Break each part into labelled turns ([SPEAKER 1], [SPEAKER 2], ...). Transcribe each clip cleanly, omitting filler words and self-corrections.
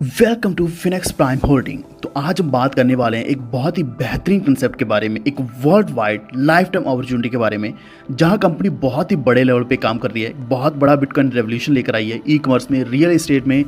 [SPEAKER 1] Welcome to Finex Prime Holding. तो आज हम बात करने वाले हैं एक बहुत ही बेहतरीन कंसेप्ट के बारे में, एक world wide life time opportunity के बारे में, जहां कंपनी बहुत ही बड़े लेवल पे काम कर रही है, बहुत बड़ा बिटकॉइन रेवोल्यूशन लेकर आई है, ई कॉमर्स में, रियल एस्टेट में,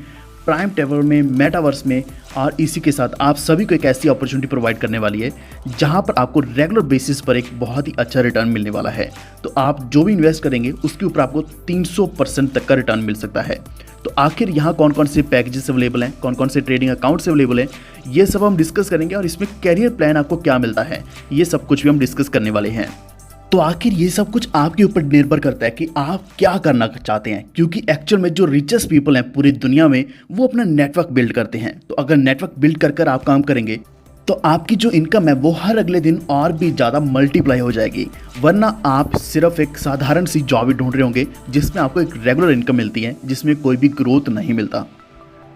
[SPEAKER 1] प्राइम टावर में, मेटावर्स में, और इसी के साथ आप सभी को एक ऐसी अपॉर्चुनिटी प्रोवाइड करने वाली है जहां पर आपको रेगुलर बेसिस पर एक बहुत ही अच्छा रिटर्न मिलने वाला है। तो आप जो भी इन्वेस्ट करेंगे उसके ऊपर आपको 300% तक का रिटर्न मिल सकता है। तो आखिर यहाँ कौन कौन से पैकेजेस अवेलेबल हैं, कौन कौन से ट्रेडिंग अकाउंट्स अवेलेबल हैं, ये सब हम डिस्कस करेंगे, और इसमें कैरियर प्लान आपको क्या मिलता है, ये सब कुछ भी हम डिस्कस करने वाले हैं। तो आखिर ये सब कुछ आपके ऊपर निर्भर करता है कि आप क्या करना चाहते हैं, क्योंकि एक्चुअल में जो रिचेस्ट पीपल हैं पूरी दुनिया में वो अपना नेटवर्क बिल्ड करते हैं। तो अगर नेटवर्क बिल्ड कर आप काम करेंगे तो आपकी जो इनकम है वो हर अगले दिन और भी ज़्यादा मल्टीप्लाई हो जाएगी, वरना आप सिर्फ एक साधारण सी जॉब ही ढूंढ रहे होंगे जिसमें आपको एक रेगुलर इनकम मिलती है, जिसमें कोई भी ग्रोथ नहीं मिलता।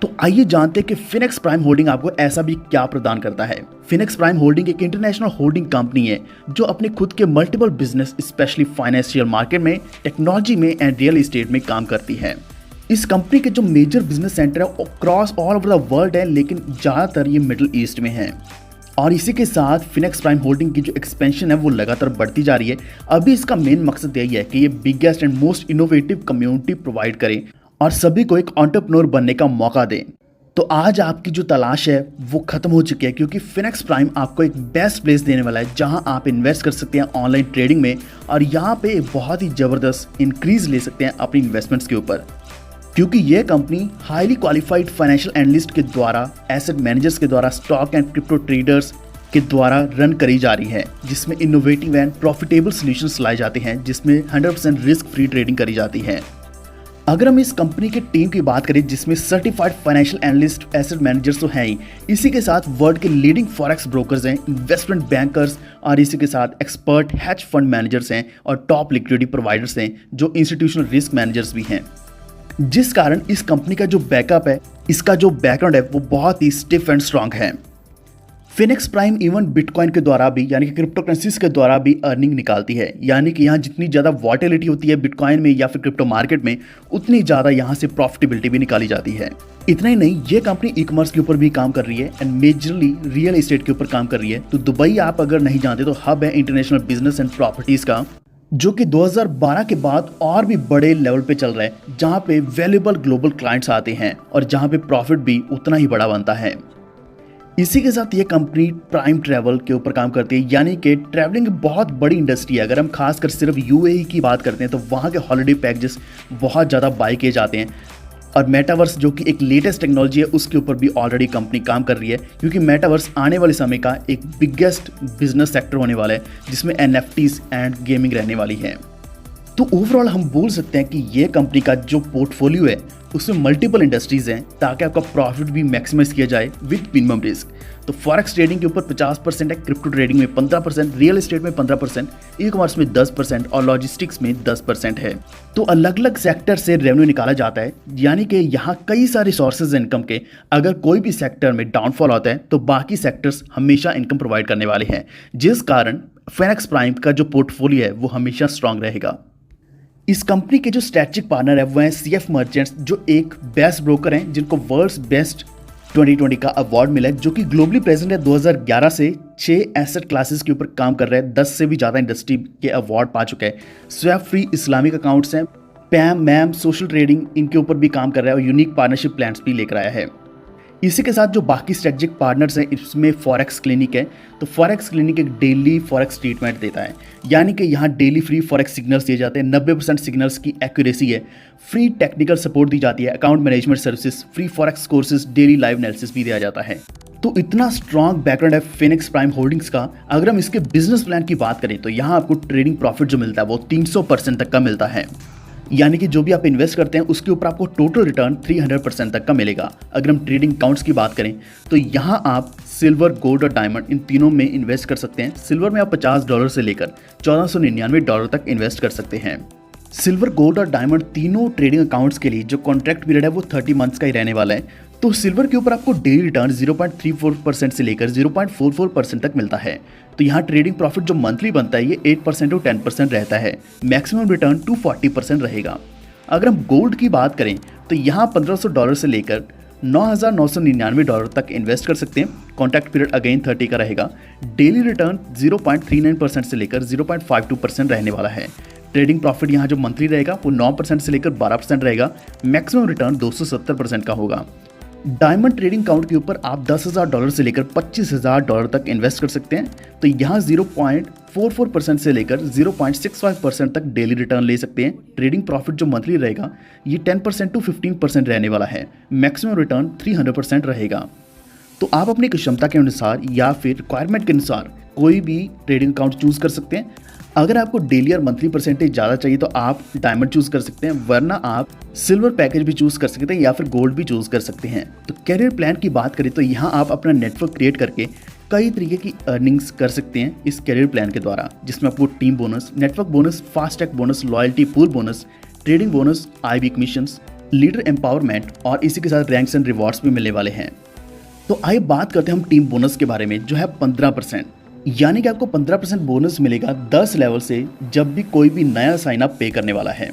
[SPEAKER 1] तो आइए जानते हैं कि फिनेक्स प्राइम होल्डिंग आपको ऐसा भी क्या प्रदान करता है। फिनेक्स प्राइम होल्डिंग एक इंटरनेशनल होल्डिंग कंपनी है जो अपने खुद के multiple business, specially financial market में, टेक्नोलॉजी में एंड रियल एस्टेट में काम करती है। इस कंपनी के जो मेजर बिजनेस सेंटर है cross all over the world है, लेकिन ज़्यादातर ये मिडिल ईस्ट में है। और इसी के साथ फिनेक्स प्राइम होल्डिंग की जो एक्सपेंशन है वो लगातार बढ़ती जा रही है। अभी इसका मेन मकसद यही है कि ये biggest and most innovative community provide करे और सभी को एक एंटरप्रेन्योर बनने का मौका दें। तो आज आपकी जो तलाश है वो खत्म हो चुकी है, क्योंकि फिनेक्स प्राइम आपको एक बेस्ट प्लेस देने वाला है जहां आप इन्वेस्ट कर सकते हैं ऑनलाइन ट्रेडिंग में, और यहां पे बहुत ही ज़बरदस्त इंक्रीज ले सकते हैं अपनी इन्वेस्टमेंट्स के ऊपर, क्योंकि ये company highly qualified financial analyst के द्वारा, एसेट मैनेजर्स के द्वारा, स्टॉक एंड क्रिप्टो ट्रेडर्स के द्वारा रन करी जा रही है, जिसमें इनोवेटिव एंड प्रॉफिटेबल सॉल्यूशंस लाए जाते हैं, जिसमें 100% रिस्क फ्री ट्रेडिंग करी जाती है। अगर हम इस कंपनी के टीम की बात करें जिसमें certified financial analyst, asset managers तो हैं ही, इसी के साथ वर्ल्ड के लीडिंग फॉरेक्स ब्रोकर्स हैं, इन्वेस्टमेंट बैंकर्स, और इसी के साथ एक्सपर्ट हेज फंड मैनेजर्स हैं, और टॉप लिक्विडिटी प्रोवाइडर्स हैं जो इंस्टीट्यूशनल रिस्क मैनेजर्स भी हैं, जिस कारण इस कंपनी का जो बैकअप है, इसका जो बैकग्राउंड है वो बहुत ही स्टिफ एंड स्ट्रांग है। फिनेक्स प्राइम इवन बिटकॉइन के द्वारा भी, यानी कि क्रिप्टो करेंसीज के द्वारा भी अर्निंग निकालती है, यानी कि यहाँ जितनी ज़्यादा वॉलेटिलिटी होती है बिटकॉइन में या फिर क्रिप्टो मार्केट में, उतनी ज़्यादा यहाँ से प्रॉफिटेबिलिटी भी निकाली जाती है। इतना ही नहीं, ये कंपनी ई कॉमर्स के ऊपर भी काम कर रही है एंड मेजरली रियल एस्टेट के ऊपर काम कर रही है। तो दुबई आप अगर नहीं जानते तो हब है इंटरनेशनल बिजनेस एंड प्रॉपर्टीज़ का, जो कि 2012 के बाद और भी बड़े लेवल पे चल रहा है, जहाँ पे वैल्यूएबल ग्लोबल क्लाइंट्स आते हैं और जहाँ पे प्रॉफिट भी उतना ही बड़ा बनता है। इसी के साथ ये कंपनी प्राइम ट्रैवल के ऊपर काम करती है, यानी कि ट्रैवलिंग बहुत बड़ी इंडस्ट्री है। अगर हम खासकर सिर्फ यूएई की बात करते हैं तो वहाँ के हॉलिडे पैकेजेस बहुत ज़्यादा बाय किए जाते हैं, और मेटावर्स जो कि एक लेटेस्ट टेक्नोलॉजी है उसके ऊपर भी ऑलरेडी कंपनी काम कर रही है, क्योंकि मेटावर्स आने वाले समय का एक बिगेस्ट बिजनेस सेक्टर होने वाला है, जिसमें एनएफटीज एंड गेमिंग रहने वाली है। तो ओवरऑल हम बोल सकते हैं कि ये कंपनी का जो पोर्टफोलियो है उसमें मल्टीपल इंडस्ट्रीज हैं, ताकि आपका प्रॉफिट भी मैक्सिमाइज किया जाए विद मिनिमम रिस्क। तो फॉरेक्स ट्रेडिंग के ऊपर 50% है, क्रिप्टो ट्रेडिंग में 15%, रियल एस्टेट में 15%, ई कॉमर्स में 10% और लॉजिस्टिक्स में 10% है। तो अलग अलग सेक्टर से रेवेन्यू निकाला जाता है, यानी कि यहाँ कई सारे सोर्सेज इनकम के। अगर कोई भी सेक्टर में डाउनफॉल होता है तो बाकी सेक्टर्स हमेशा इनकम प्रोवाइड करने वाले हैं, जिस कारण फिनेक्स प्राइम का जो पोर्टफोलियो है वो हमेशा स्ट्रांग रहेगा। इस कंपनी के जो स्ट्रेटेजिक पार्टनर है वो हैं सीएफ मर्चेंट्स, जो एक बेस्ट ब्रोकर हैं जिनको वर्ल्ड्स बेस्ट 2020 का अवार्ड मिला है, जो कि ग्लोबली प्रेजेंट है। 2011 से 6 एसेट क्लासेस के ऊपर काम कर रहे हैं, 10 से भी ज़्यादा इंडस्ट्री के अवार्ड पा चुके हैं। स्वैप फ्री इस्लामिक अकाउंट्स हैं, पैम मैम सोशल ट्रेडिंग, इनके ऊपर भी काम कर रहा है, और यूनिक पार्टनरशिप प्लान्स भी लेकर आया है। इसी के साथ जो बाकी स्ट्रेटेजिक पार्टनर्स हैं, इसमें फॉरेक्स क्लिनिक है। तो फॉरेक्स क्लिनिक एक डेली फॉरेक्स ट्रीटमेंट देता है, यानी कि यहाँ डेली फ्री फॉरेक्स सिग्नल्स दिए जाते हैं, 90% सिग्नल्स की एक्यूरेसी है, फ्री टेक्निकल सपोर्ट दी जाती है, account management services, free forex courses, daily live analysis भी दिया जाता है। तो इतना स्ट्रॉन्ग बैकग्राउंड है फिनेक्स प्राइम होल्डिंग्स का। अगर हम इसके बिजनेस प्लान की बात करें तो यहाँ आपको ट्रेडिंग प्रॉफिट जो मिलता है वो 300% तक का मिलता है, यानी कि जो भी आप इन्वेस्ट करते हैं उसके ऊपर आपको टोटल रिटर्न 300% तक का मिलेगा। अगर हम ट्रेडिंग अकाउंट्स की बात करें तो यहाँ आप सिल्वर, गोल्ड और डायमंड इन तीनों में इन्वेस्ट कर सकते हैं। सिल्वर में आप $50 से लेकर $1499 तक इन्वेस्ट कर सकते हैं। सिल्वर, गोल्ड और डायमंड तीनों ट्रेडिंग अकाउंट्स के लिए जो कॉन्ट्रैक्ट पीरियड है वो 30 मंथ्स का ही रहने वाला है। तो सिल्वर के ऊपर आपको डेली रिटर्न 0.34% से लेकर 0.44% तक मिलता है। तो यहाँ ट्रेडिंग प्रॉफिट जो मंथली बनता है ये 8% और 10% रहता है। मैक्सिमम रिटर्न 240% रहेगा। अगर हम गोल्ड की बात करें तो यहाँ $1500 से लेकर $9,999 तक इन्वेस्ट कर सकते हैं। कॉन्ट्रैक्ट पीरियड अगेन 30 का रहेगा। डेली रिटर्न 0.39% से लेकर 0.52% रहने वाला है। ट्रेडिंग प्रॉफिट यहाँ जो मंथली रहेगा वो 9% से लेकर 12% रहेगा। मैक्सिमम रिटर्न 270% का होगा। डायमंड ट्रेडिंग अकाउंट के ऊपर आप $10,000 से लेकर $25,000 तक इन्वेस्ट कर सकते हैं। तो यहाँ 0.44% से लेकर 0.65% तक डेली रिटर्न ले सकते हैं। ट्रेडिंग प्रॉफिट जो मंथली रहेगा ये 10% टू 15% रहने वाला है। मैक्सिमम रिटर्न 300% रहेगा। तो आप अपनी क्षमता के अनुसार या फिर रिक्वायरमेंट के अनुसार कोई भी ट्रेडिंग अकाउंट चूज कर सकते हैं। अगर आपको डेली और मंथली परसेंटेज ज़्यादा चाहिए तो आप डायमंड चूज कर सकते हैं, वरना आप सिल्वर पैकेज भी चूज कर सकते हैं या फिर गोल्ड भी चूज कर सकते हैं। तो कैरियर प्लान की बात करें तो यहाँ आप अपना नेटवर्क क्रिएट करके कई तरीके की अर्निंग्स कर सकते हैं इस कैरियर प्लान के द्वारा, जिसमें आपको team bonus, network bonus, fast tag bonus, loyalty pool bonus, trading bonus, IB commissions, leader empowerment और इसी के साथ रैंक्स एंड रिवॉर्ड्स भी मिलने वाले हैं। तो आइए बात करते हैं हम टीम बोनस के बारे में, जो है 15%। यानी कि आपको 15% बोनस मिलेगा 10 लेवल से जब भी कोई भी नया साइन अप पे करने वाला है।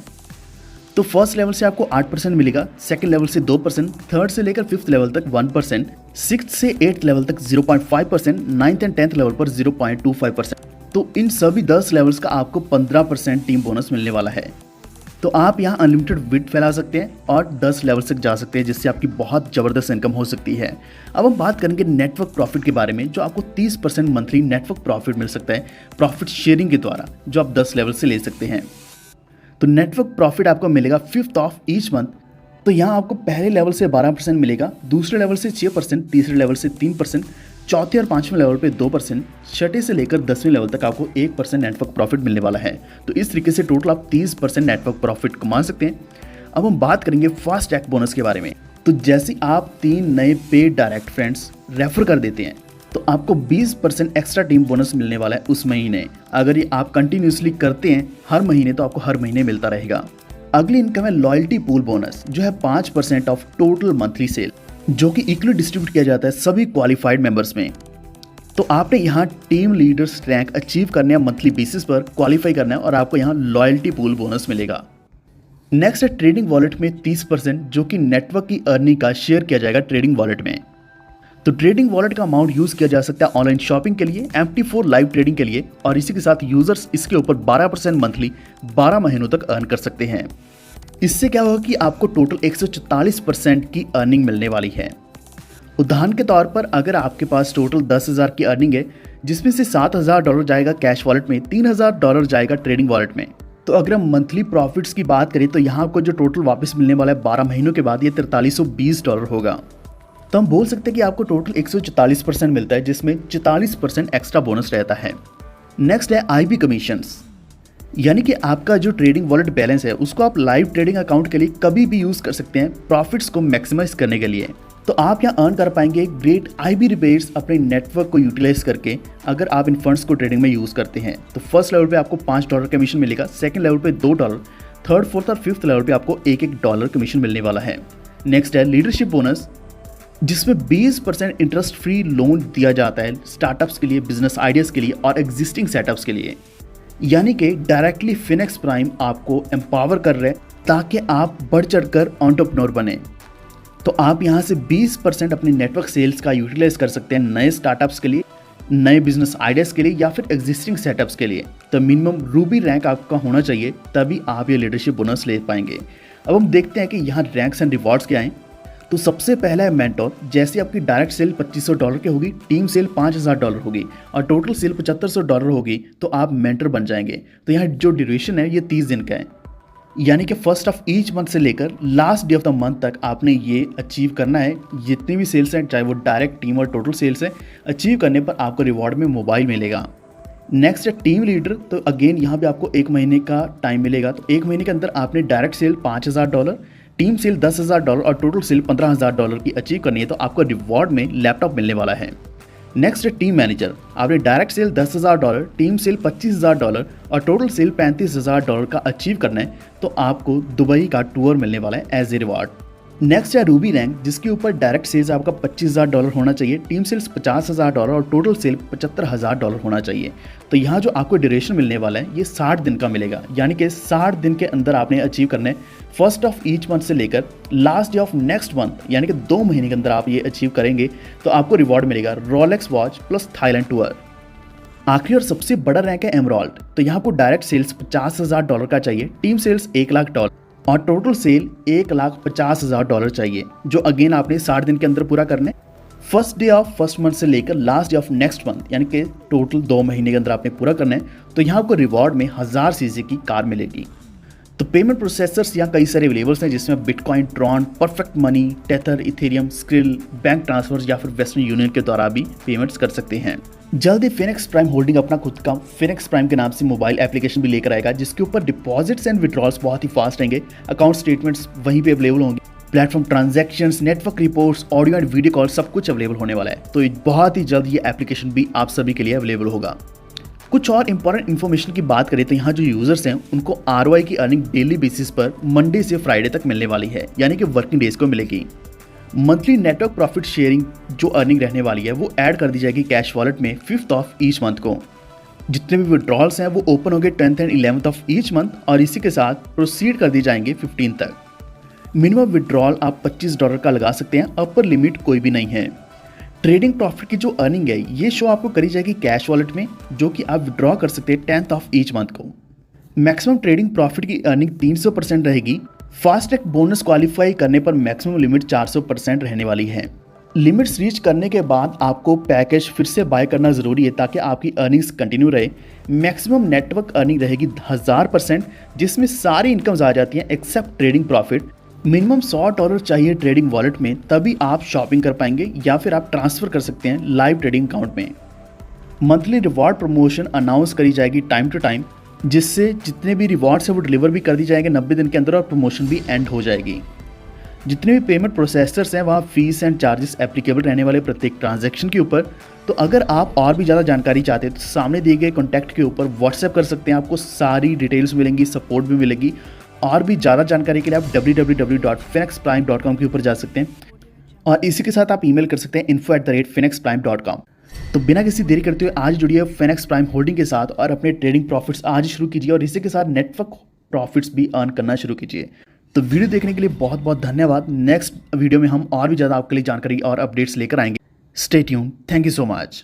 [SPEAKER 1] तो फर्स्ट लेवल से आपको 8% मिलेगा, सेकंड लेवल से 2%, थर्ड से लेकर 5th लेवल तक 1%, 6th से 8th लेवल तक 0.5%, 9th एंड 10th लेवल पर 0.25%। तो इन सभी 10 लेवल्स का आपको 15% टीम बोनस मिलने वाला है। तो आप यहाँ अनलिमिटेड विड्थ फैला सकते हैं और 10 लेवल तक जा सकते हैं, जिससे आपकी बहुत ज़बरदस्त इनकम हो सकती है। अब हम बात करेंगे नेटवर्क प्रॉफिट के बारे में, जो आपको 30% मंथली नेटवर्क प्रॉफिट मिल सकता है प्रॉफिट शेयरिंग के द्वारा, जो आप 10 लेवल से ले सकते हैं। तो नेटवर्क प्रॉफिट आपको मिलेगा 5th ऑफ ईच मंथ। तो यहाँ आपको पहले लेवल से 12% मिलेगा, दूसरे लेवल से 6%, तीसरे लेवल से 3%, चौथे और 5वें लेवल पे 2%, छठे से लेकर 10वें लेवल तक आपको 1% नेटवर्क प्रॉफिट मिलने वाला है। तो इस तरीके से टोटल आप 30% नेटवर्क प्रॉफिट कमा सकते हैं। अब हम बात करेंगे फास्ट टैग बोनस के बारे में। तो जैसे आप 3 नए पेड डायरेक्ट फ्रेंड्स रेफर कर देते हैं तो आपको 20% एक्स्ट्रा टीम बोनस मिलने वाला है उस महीने। अगर ये आप कंटिन्यूसली करते हैं हर महीने तो आपको हर महीने मिलता रहेगा। अगली इनकम है लॉयल्टी पूल बोनस, जो है 5% ऑफ टोटल मंथली सेल, जो कि इक्वली डिस्ट्रीब्यूट किया जाता है सभी क्वालिफाइड मेंबर्स में। तो आपने यहाँ टीम लीडर्स रैंक अचीव करने मंथली बेसिस पर क्वालिफाई करना है और आपको यहाँ लॉयल्टी पूल बोनस मिलेगा। नेक्स्ट है ट्रेडिंग वॉलेट में 30%, जो कि नेटवर्क की अर्निंग का शेयर किया जाएगा ट्रेडिंग वॉलेट में। तो ट्रेडिंग वॉलेट का अमाउंट यूज किया जा सकता है ऑनलाइन शॉपिंग के लिए, MT4 लाइव ट्रेडिंग के लिए, और इसी के साथ यूजर्स इसके ऊपर 12% मंथली 12 महीनों तक अर्न कर सकते हैं। इससे क्या होगा कि आपको टोटल 144% की अर्निंग मिलने वाली है। उदाहरण के तौर पर अगर आपके पास टोटल 10,000 की अर्निंग है, जिसमें से $7,000 जाएगा कैश वॉलेट में, $3,000 जाएगा ट्रेडिंग वॉलेट में, तो अगर हम मंथली प्रॉफिट्स की बात करें तो यहाँ आपको जो टोटल वापस मिलने वाला है 12 महीनों के बाद, ये $4320 होगा। तो हम बोल सकते हैं कि आपको टोटल 144% मिलता है, जिसमें 44% एक्स्ट्रा बोनस रहता है। नेक्स्ट है IB कमीशंस, यानी कि आपका जो ट्रेडिंग वॉलेट बैलेंस है उसको आप लाइव ट्रेडिंग अकाउंट के लिए कभी भी यूज कर सकते हैं प्रॉफिट्स को मैक्सिमाइज करने के लिए। तो आप यहाँ अर्न कर पाएंगे ग्रेट IB रिबेट्स अपने नेटवर्क को यूटिलाइज करके, अगर आप इन फंड्स को ट्रेडिंग में यूज करते हैं। तो फर्स्ट लेवल पे आपको $5 कमीशन मिलेगा, सेकंड लेवल पे $2, थर्ड, फोर्थ और 5th लेवल पे आपको $1 कमीशन मिलने वाला है। नेक्स्ट है लीडरशिप बोनस, जिसमें 20% इंटरेस्ट फ्री लोन दिया जाता है स्टार्टअप्स के लिए, बिजनेस आइडियाज के लिए और एग्जिस्टिंग सेटअप्स के लिए। यानी कि डायरेक्टली फिनेक्स प्राइम आपको एम्पावर कर रहे हैं ताकि आप बढ़ चढ़कर एंटरप्रेन्योर बने। तो आप यहाँ से 20% अपने नेटवर्क सेल्स का यूटिलाइज कर सकते हैं नए स्टार्टअप्स के लिए, नए बिजनेस आइडियाज के लिए या फिर एग्जिस्टिंग सेटअप्स के लिए। तो मिनिमम रूबी रैंक आपका होना चाहिए, तभी आप ये लीडरशिप बोनस ले पाएंगे। अब हम देखते हैं कि यहाँ रैंक्स एंड रिवॉर्ड्स क्या हैं। तो सबसे पहला है मेंटोर। जैसे आपकी डायरेक्ट सेल $2500 की होगी, टीम सेल $5000 होगी और टोटल सेल $7500 होगी, तो आप मेंटर बन जाएंगे। तो यहाँ जो ड्यूरेशन है ये 30 दिन का है, यानी कि फर्स्ट ऑफ ईच मंथ से लेकर last day of the month तक आपने ये अचीव करना है। जितनी भी सेल्स हैं, चाहे वो डायरेक्ट टीम और टोटल सेल्स है, अचीव करने पर आपको रिवॉर्ड में मोबाइल मिलेगा। नेक्स्ट है टीम लीडर। तो अगेन यहाँ पे आपको 1 महीने का टाइम मिलेगा। तो 1 महीने के अंदर आपने डायरेक्ट सेल $5000, टीम सेल $10,000 और टोटल सेल $15,000 की अचीव करनी है, तो आपको रिवॉर्ड में लैपटॉप मिलने वाला है। नेक्स्ट है टीम मैनेजर। आपने डायरेक्ट सेल $10,000, टीम सेल $25,000 और टोटल सेल $35,000 का अचीव करना है, तो आपको दुबई का टूर मिलने वाला है एज ए रिवॉर्ड। नेक्स्ट है रूबी रैंक, जिसके ऊपर डायरेक्ट सेल्स आपका $25,000 होना चाहिए, टीम सेल्स $50,000 और टोटल सेल $75,000 होना चाहिए। तो यहाँ जो आपको ड्यूरेशन मिलने वाला है ये 60 दिन का मिलेगा, यानी कि 60 दिन के अंदर आपने अचीव करना है। फर्स्ट ऑफ ईच मंथ से लेकर last day of next month, यानी कि 2 महीने के अंदर आप ये अचीव करेंगे तो आपको रिवॉर्ड मिलेगा Rolex watch plus Thailand tour. आखिरी और सबसे बड़ा रैंक है एमराल्ड। तो यहाँ आपको डायरेक्ट सेल्स $50,000 का चाहिए, टीम सेल्स $1,00,000 और टोटल सेल $1,50,000 चाहिए, जो अगेन आपने 60 दिन के अंदर पूरा करना है। First day of first month से लेकर last day of next month, यानी कि टोटल 2 महीने के अंदर आपने पूरा करना है। तो यहाँ आपको रिवॉर्ड में 1000 सीसी की कार मिलेगी। तो पेमेंट प्रोसेसर्स यहाँ कई सारे अवेलेबल्स हैं, जिसमें bitcoin, Tron, perfect money, tether, Ethereum, skill, bank transfer या फिर वेस्टर्न यूनियन के द्वारा भी पेमेंट्स कर सकते हैं। जल्द ही फिनिक्स प्राइम होल्डिंग अपना खुद का फिनिक्स प्राइम के नाम से मोबाइल एप्लीकेशन भी लेकर आएगा, जिसके ऊपर डिपॉजिट्स एंड विड्रॉल्स बहुत ही फास्ट रहेंगे, अकाउंट स्टेटमेंट्स वहीं पे अवेलेबल होंगे, platform transactions, network reports, audio and video call सब कुछ अवेलेबल होने वाला है। तो बहुत ही जल्द ये एप्लीकेशन भी आप सभी के लिए अवेलेबल होगा। कुछ और इंपॉर्टेंट इन्फॉर्मेशन की बात करें तो यहाँ जो यूजर्स हैं उनको ROI की अर्निंग डेली बेसिस पर मंडे से फ्राइडे तक मिलने वाली है, यानी कि वर्किंग डेज को मिलेगी। मंथली नेटवर्क प्रॉफिट शेयरिंग जो अर्निंग रहने वाली है वो ऐड कर दी जाएगी कैश वॉलेट में 5th ऑफ ईच मंथ को। जितने भी विड्रॉल्स हैं वो ओपन होंगे 10th and 11th of each month और इसी के साथ प्रोसीड कर दी जाएंगे 15 तक। मिनिमम विड्रॉल आप $25 का लगा सकते हैं, अपर लिमिट कोई भी नहीं है। ट्रेडिंग प्रॉफिट की जो अर्निंग है ये शो आपको करी जाएगी कैश वॉलेट में, जो कि आप विड्रॉ कर सकते हैं 10th ऑफ ईच मंथ को। मैक्सिमम ट्रेडिंग प्रॉफिट की अर्निंग 300% रहेगी। फास्ट ट्रैक बोनस क्वालिफाई करने पर मैक्सिमम लिमिट 400% रहने वाली है। लिमिट्स रीच करने के बाद आपको पैकेज फिर से बाय करना ज़रूरी है ताकि आपकी अर्निंग्स कंटिन्यू रहे। मैक्सिमम नेटवर्क अर्निंग रहेगी 1000%, जिसमें सारी इनकम्स आ जाती हैं एक्सेप्ट ट्रेडिंग प्रॉफिट। मिनिमम $100 चाहिए ट्रेडिंग वॉलेट में, तभी आप शॉपिंग कर पाएंगे या फिर आप ट्रांसफ़र कर सकते हैं लाइव ट्रेडिंग अकाउंट में। मंथली रिवॉर्ड प्रमोशन अनाउंस करी जाएगी टाइम टू टाइम, जिससे जितने भी रिवॉर्ड्स हैं वो डिलीवर भी कर दी जाएंगे 90 दिन के अंदर और प्रमोशन भी एंड हो जाएगी। जितने भी पेमेंट प्रोसेसर्स हैं वहाँ फीस एंड चार्जेस एप्लीकेबल रहने वाले प्रत्येक ट्रांजैक्शन के ऊपर। तो अगर आप और भी ज़्यादा जानकारी चाहते हैं तो सामने दिए गए कॉन्टैक्ट के ऊपर व्हाट्सएप कर सकते हैं, आपको सारी डिटेल्स मिलेंगी, सपोर्ट भी मिलेगी। और भी ज़्यादा जानकारी के लिए आप www.finexprime.com के ऊपर जा सकते हैं और इसी के साथ आप ईमेल कर सकते हैं info@finexprime.com। तो बिना किसी देरी करते हुए आज जुड़िए फिनिक्स प्राइम होल्डिंग के साथ और अपने ट्रेडिंग प्रॉफिट्स आज ही शुरू कीजिए और इसी के साथ नेटवर्क प्रॉफिट्स भी अर्न करना शुरू कीजिए। तो वीडियो देखने के लिए बहुत बहुत धन्यवाद। नेक्स्ट वीडियो में हम और भी ज़्यादा आपके लिए जानकारी और अपडेट्स लेकर आएंगे। Stay tuned. Thank you so much.